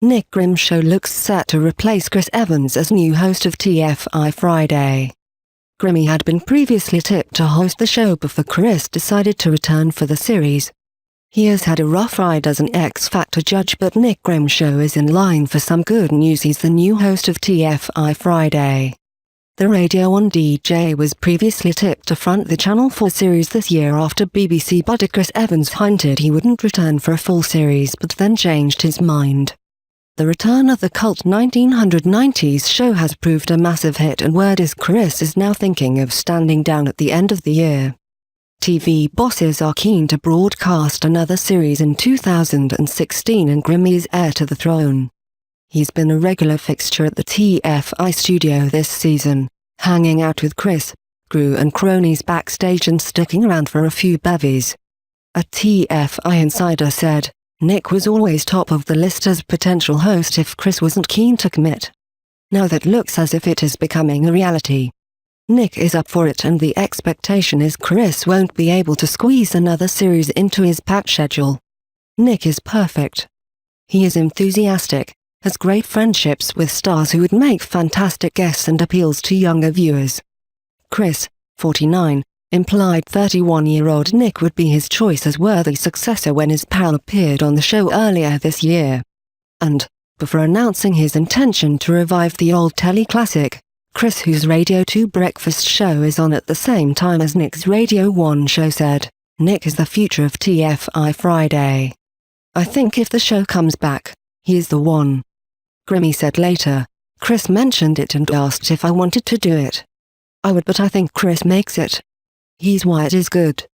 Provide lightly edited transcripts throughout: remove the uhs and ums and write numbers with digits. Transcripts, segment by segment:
Nick Grimshaw looks set to replace Chris Evans as new host of TFI Friday. Grimmy had been previously tipped to host the show before Chris decided to return for the series. He has had a rough ride as an X Factor judge, but Nick Grimshaw is in line for some good news. He's the new host of TFI Friday. The Radio 1 DJ was previously tipped to front the Channel 4 series this year after BBC buddy Chris Evans hinted he wouldn't return for a full series, but then changed his mind. The return of the cult 1990s show has proved a massive hit, and word is Chris is now thinking of standing down at the end of the year. TV bosses are keen to broadcast another series in 2016, and Grimmy is heir to the throne. He's been a regular fixture at the TFI studio this season, hanging out with Chris, crew and cronies backstage and sticking around for a few bevvies. A TFI insider said, Nick was always top of the list as potential host if Chris wasn't keen to commit. Now that looks as if it is becoming a reality. Nick is up for it, and the expectation is Chris won't be able to squeeze another series into his packed schedule. Nick is perfect. He is enthusiastic, has great friendships with stars who would make fantastic guests, and appeals to younger viewers. Chris, 49, implied 31-year-old Nick would be his choice as worthy successor when his pal appeared on the show earlier this year. And, before announcing his intention to revive the old telly classic, Chris, whose Radio 2 breakfast show is on at the same time as Nick's Radio 1 show, said, Nick is the future of TFI Friday. I think if the show comes back, he is the one. Grimmy said later, Chris mentioned it and asked if I wanted to do it. I would, but I think Chris makes it. He's why it is good.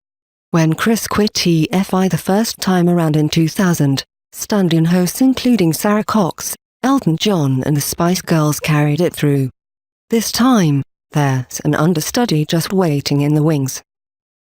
When Chris quit TFI the first time around in 2000, stand-in hosts including Sarah Cox, Elton John and the Spice Girls carried it through. This time, there's an understudy just waiting in the wings.